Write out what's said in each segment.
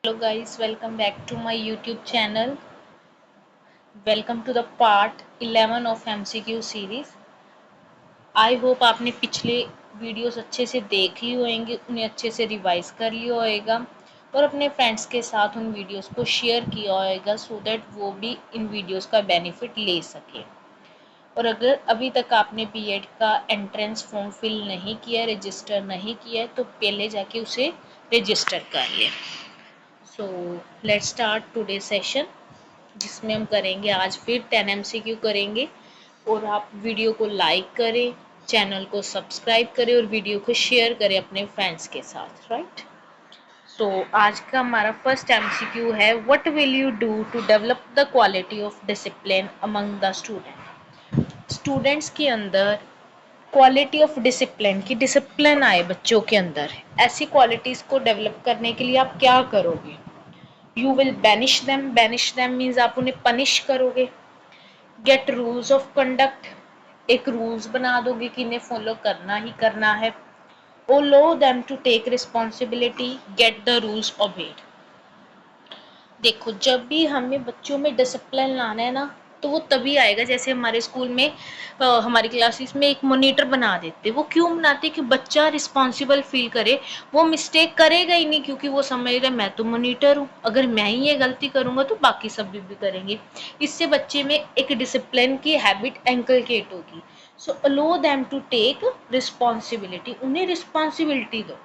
Hello guys, welcome back to my YouTube channel. Welcome to the part 11 of MCQ series. I hope आपने पिछले videos अच्छे से देख ली होंगे, उन्हें अच्छे से रिवाइज कर लिया होएगा और अपने फ्रेंड्स के साथ उन वीडियोस को शेयर किया होएगा सो दैट वो भी इन वीडियोस का बेनिफिट ले सके। और अगर अभी तक आपने बीएड का एंट्रेंस फॉर्म फिल नहीं किया, रजिस्टर नहीं किया है तो पहले जाके उसे रजिस्टर कर लें। So let's start today session, जिसमें हम करेंगे आज फिर 10 MCQ करेंगे। और आप वीडियो को लाइक करें, चैनल को सब्सक्राइब करें और वीडियो को शेयर करें अपने फ्रेंड्स के साथ, राइट। सो आज का हमारा फर्स्ट MCQ है, what will you do to develop the quality of discipline among the student. Students के अंदर क्वालिटी ऑफ डिसिप्लिन की डिसिप्लिन आए बच्चों के अंदर, ऐसी क्वालिटीज़ को डेवलप करने के लिए आप क्या करोगे। You will banish them means आप उन्हें पनिश करोगे। गेट रूल्स ऑफ कंडक्ट, एक रूल्स बना दोगे कि इन्हें फॉलो करना ही करना है। Allow them to take responsibility, get the rules obeyed. देखो, जब भी हमें बच्चों में डिसिप्लिन लाना है ना, तो वो तभी आएगा जैसे हमारे स्कूल में हमारी क्लासेस में एक मॉनिटर बना देते। वो क्यों बनाते कि बच्चा रिस्पॉन्सिबल फील करे, वो मिस्टेक करेगा ही नहीं क्योंकि वो समझ रहे मैं तो मॉनिटर हूँ, अगर मैं ही ये गलती करूँगा तो बाकी सब भी करेंगे। इससे बच्चे में एक डिसिप्लिन की हैबिट इनकलकेट होगी। सो अलो देम टू टेक रिस्पॉन्सिबिलिटी, उन्हें रिस्पॉन्सिबिलिटी दो।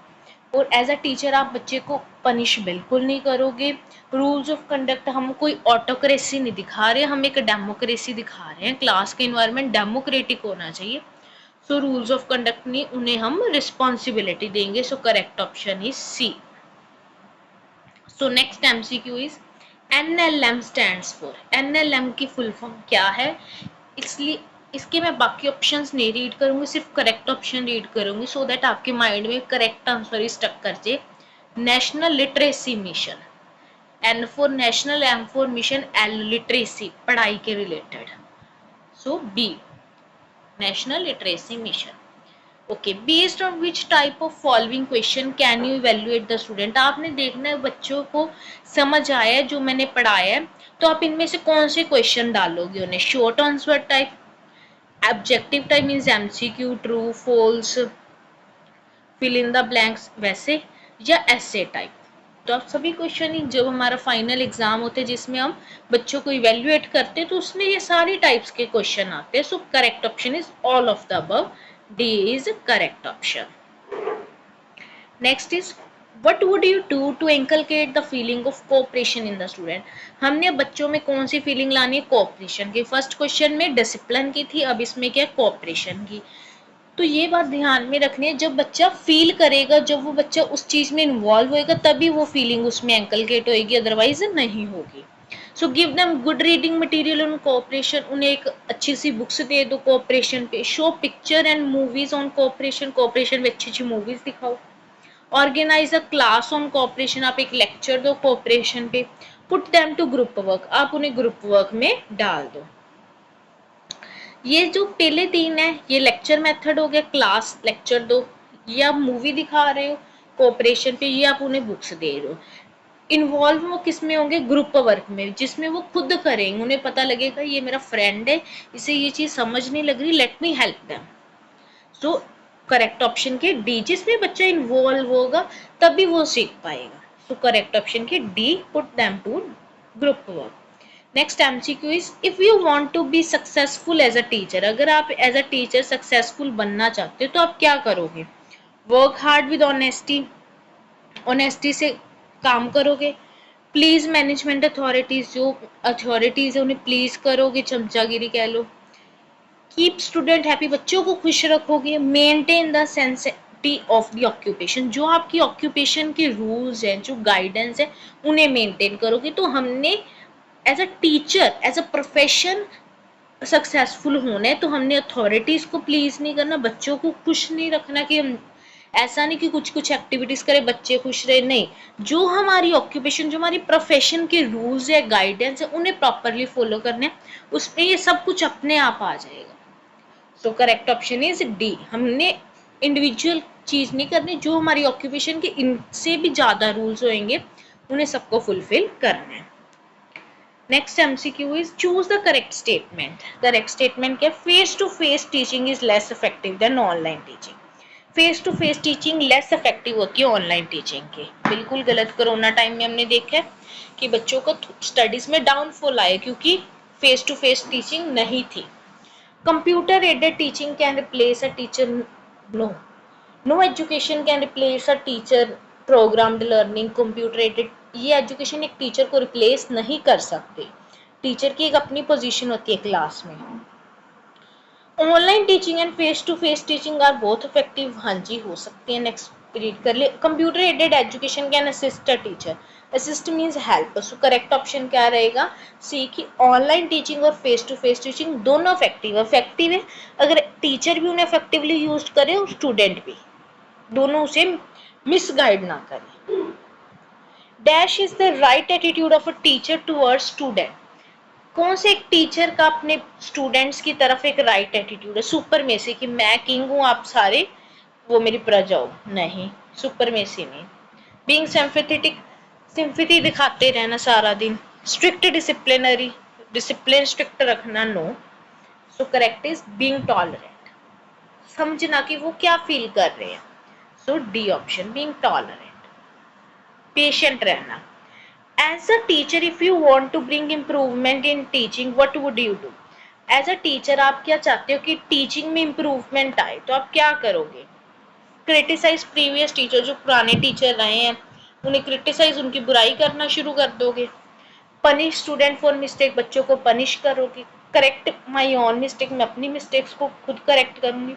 और एज अ टीचर आप बच्चे को पनिश बिल्कुल नहीं करोगे। रूल्स ऑफ कंडक्ट, हम कोई ऑटोक्रेसी नहीं दिखा रहे, हम एक डेमोक्रेसी दिखा रहे हैं। क्लास का इन्वायरमेंट डेमोक्रेटिक होना चाहिए। सो रूल्स ऑफ कंडक्ट नहीं, उन्हें हम रिस्पॉन्सिबिलिटी देंगे। So correct option is C. So next MCQ is NLM stands for. NLM की फुल फॉर्म क्या है, इसलिए इसके मैं बाकी ऑप्शंस नहीं रीड करूंगी, सिर्फ करेक्ट ऑप्शन रीड करूंगी सो दैट आपके माइंड में करेक्ट आंसर ही स्टक कर जाए। National literacy mission, N for national, M for mission, L literacy, पढ़ाई के related. So B, national literacy mission. Okay, based on which type of following question can you evaluate the student. आपने देखना है बच्चों को समझ आया है जो मैंने पढ़ाया है, तो आप इनमें से कौन से क्वेश्चन डालोगे उन्हें। Short answer type, objective type means MCQ, true false, fill in the blanks वैसे, या एसे टाइप। तो आप सभी क्वेश्चन ही, जब हमारा फाइनल एग्जाम होते हैं जिसमें हम बच्चों को इवेल्युएट करते हैं, तो उसमें ये सारी टाइप्स के क्वेश्चन आते हैं। So correct option is all of the above, D is correct option. Next is what would you do to inculcate the feeling of cooperation in the student. हमने बच्चों में कौन सी फीलिंग लानी है, कोऑपरेशन की। फर्स्ट क्वेश्चन में discipline की थी, अब इसमें क्या कोऑपरेशन की। तो ये बात ध्यान में रखनी है, जब बच्चा फील करेगा, जब वो बच्चा उस चीज में इन्वॉल्व होएगा, तभी वो फीलिंग उसमें इंकलकेट होएगी, अदरवाइज नहीं होगी। So give them good reading material on cooperation, उन्हें एक अच्छी सी बुक्स दे दो कोऑपरेशन पे। Show picture and movies on cooperation, cooperation में अच्छी अच्छी मूवीज दिखाओ। Organise a class on cooperation, आप एक लेक्चर दो कोऑपरेशन पे। Put them to group work, आप उन्हें ग्रुप वर्क में डाल दो। ये जो पहले तीन है, ये लेक्चर मेथड हो गया, क्लास लेक्चर दो, ये आप मूवी दिखा रहे हो कोऑपरेशन पे, ये आप उन्हें बुक्स दे रहे हो। इन्वॉल्व वो किस में होंगे, ग्रुप वर्क में, जिसमें वो खुद करेंगे, उन्हें पता लगेगा ये मेरा फ्रेंड है, इसे ये चीज समझ नहीं लग रही, let me help them. So correct option के डी, जिसमें बच्चा इन्वॉल्व होगा तभी वो सीख पाएगा। सो करेक्ट ऑप्शन के D, put them to group work. Next MCQ is if you want to be successful as a teacher, अगर आप एज अ टीचर सक्सेसफुल बनना चाहते हो तो आप क्या करोगे। Work hard with honesty, honesty से काम करोगे। प्लीज मैनेजमेंट अथॉरिटीज, जो अथॉरिटीज है उन्हें प्लीज करोगे, चमचागिरी कह लो। कीप स्टूडेंट हैप्पी, बच्चों को खुश रखोगे। Maintain the sanctity of the occupation, जो आपकी ऑक्यूपेशन के रूल्स हैं, जो गाइडेंस है, उन्हें मेंटेन करोगे। तो हमने as a teacher, as a profession successful होना है, तो हमने अथॉरिटीज को प्लीज नहीं करना, बच्चों को खुश नहीं रखना, कि हम ऐसा नहीं कि कुछ कुछ एक्टिविटीज करें बच्चे खुश रहे, नहीं। जो हमारी ऑक्यूपेशन, जो हमारी प्रोफेशन के रूल्स है, गाइडेंस है, उन्हें प्रॉपरली फॉलो करने, उसमें ये सब कुछ अपने आप आ जाएगा। सो करेक्ट ऑप्शन इज डी, हमने इंडिविजुअल चीज नहीं करनी, जो हमारी ऑक्यूपेशन के इनसे भी ज्यादा रूल्स होंगे उन्हें सबको फुलफिल करना है। Next MCQ is choose the correct statement. Correct statement क्या? Face to face teaching is less effective than online teaching. Face to face teaching less effective होती है ऑनलाइन टीचिंग के। बिल्कुल गलत। कोरोना टाइम में हमने देखा है कि बच्चों को स्टडीज में डाउनफॉल आया क्योंकि फेस टू फेस टीचिंग नहीं थी। Computer aided teaching can replace a teacher? No. No education can replace a teacher programmed learning. Computer aided ये एजुकेशन एक टीचर को रिप्लेस नहीं कर सकते। टीचर की एक अपनी पोजीशन होती है क्लास में। Online teaching and face to face teaching are both effective. हाँ जी, हो सकती है। नेक्स्ट रीड कर ले। Computer aided education can assist a teacher. Assist means help. So correct option क्या रहेगा? सी की ऑनलाइन टीचिंग और फेस टू फेस टीचिंग दोनों इफेक्टिव है अगर टीचर भी उन्हें इफेक्टिवली यूज करे और स्टूडेंट भी, दोनों उसे मिसगाइड ना करें। Dash is the right attitude of a teacher towards student. कौन से एक टीचर का अपने स्टूडेंट्स की तरफ एक राइट एटीट्यूड है? सुपर में से कि मैं किंग हूं, आप सारे वो मेरी प्रजा हो? नहीं, सुपर में से नहीं। बीइंग सिंपैथेटिक, सिंपैथी दिखाते रहना सारा दिन। स्ट्रिक्ट डिसिप्लिनरी, डिसिप्लिन स्ट्रिक्ट रखना? No. So correct is being tolerant, समझना कि वो क्या फील कर रहे हैं। So D option, being tolerant. Patient रहना। As a teacher, if you want to bring improvement in teaching, what would you do? As a teacher, आप क्या चाहते हो कि टीचिंग में इम्प्रूवमेंट आए, तो आप क्या करोगे? क्रिटिसाइज प्रीवियस टीचर, जो पुराने टीचर रहे हैं उन्हें क्रिटिसाइज, उनकी बुराई करना शुरू कर दोगे। पनिश स्टूडेंट फॉर मिस्टेक, बच्चों को पनिश करोगे। करेक्ट माई ओन मिस्टेक, मैं अपनी मिस्टेक्स को खुद करेक्ट करूंगी।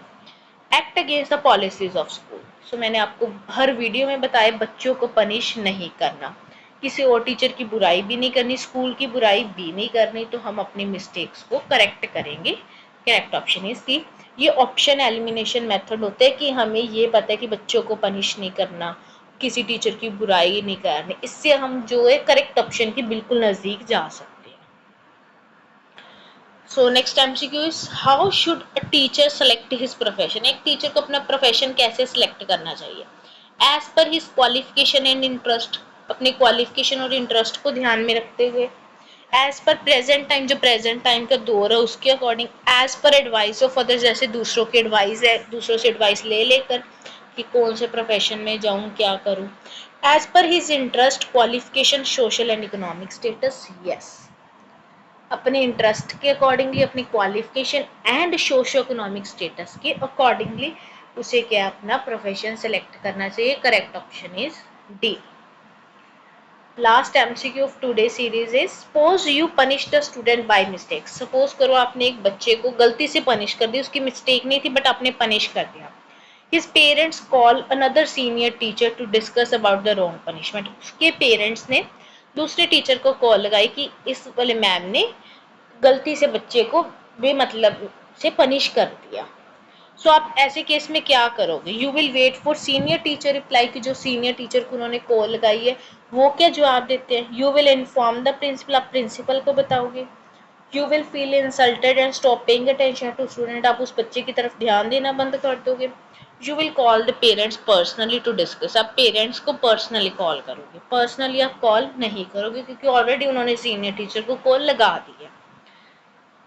Act against the policies of school. So मैंने आपको हर वीडियो में बताया बच्चों को पनिश नहीं करना, किसी और टीचर की बुराई भी नहीं करनी, स्कूल की बुराई भी नहीं करनी, तो हम अपनी मिस्टेक्स को करेक्ट करेंगे। Correct option is C. ये ऑप्शन एलिमिनेशन मेथड होता है कि हमें ये पता है कि बच्चों को पनिश नहीं करना, किसी टीचर की बुराई नहीं करनी, इससे हम जो है करेक्ट ऑप्शन के बिल्कुल नजदीक जा सकते हैं। So next MCQ is how should a teacher select his profession. एक टीचर को अपना प्रोफेशन कैसे सिलेक्ट करना चाहिए? As per his qualification and interest, अपने क्वालिफिकेशन और इंटरेस्ट को ध्यान में रखते हुए। एज पर प्रेजेंट टाइम, जो प्रेजेंट टाइम का दौर है उसके according. As per advice of others, जैसे दूसरों की एडवाइस है, दूसरों से एडवाइस ले लेकर कि कौन से प्रोफेशन में जाऊं, क्या करूं। As per his interest, qualification, social and economic status. Yes, अपने इंटरेस्ट के अकॉर्डिंगली, अपनी qualification and socio economic status के अकॉर्डिंगली उसे क्या अपना प्रोफेशन सेलेक्ट करना चाहिए। Correct option is D. Last MCQ of today series is suppose you punish the student by mistake. Suppose करो आपने एक बच्चे को गलती से पनिश कर दी, उसकी मिस्टेक नहीं थी बट आपने पनिश कर दिया। His parents call another senior teacher to discuss about the wrong punishment. उसके पेरेंट्स ने दूसरे टीचर को कॉल लगाई कि इस वाले मैम ने गलती से बच्चे को बेमतलब से पनिश कर दिया। सो आप ऐसे केस में क्या करोगे? You will wait for senior teacher reply, कि जो सीनियर टीचर को उन्होंने कॉल लगाई है वो क्या जवाब देते हैं। You will inform the principal, आप प्रिंसिपल को बताओगे। You will feel insulted and stop paying attention to student, आप उस बच्चे की तरफ ध्यान देना बंद कर दोगे। You will call the parents personally to discuss, आप पेरेंट्स को पर्सनली कॉल करोगे। पर्सनली आप कॉल नहीं करोगे क्योंकि ऑलरेडी उन्होंने सीनियर टीचर को कॉल लगा दी है।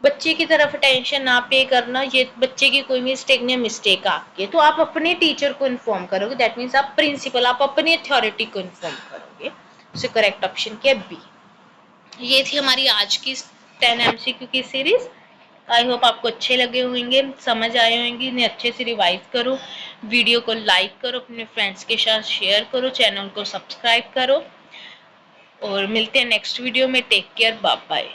बच्चे की तरफ अटेंशन ना पे करना, ये बच्चे की कोई मिस्टेक नहीं है, मिस्टेक आपकी है, तो आप अपने टीचर को इन्फॉर्म करोगे। दैट मीन्स आप प्रिंसिपल, आप अपनी अथॉरिटी को इन्फॉर्म करोगे। सो करेक्ट ऑप्शन क्या है? बी। ये थी हमारी आज की 10 एमसीक्यू की सीरीज। आई होप आपको अच्छे लगे होंगे, समझ आए होंगे। इन्हें अच्छे से रिवाइज करो, वीडियो को लाइक करो, अपने फ्रेंड्स के साथ शेयर करो, चैनल को सब्सक्राइब करो और मिलते हैं नेक्स्ट वीडियो में। Take care, bye bye.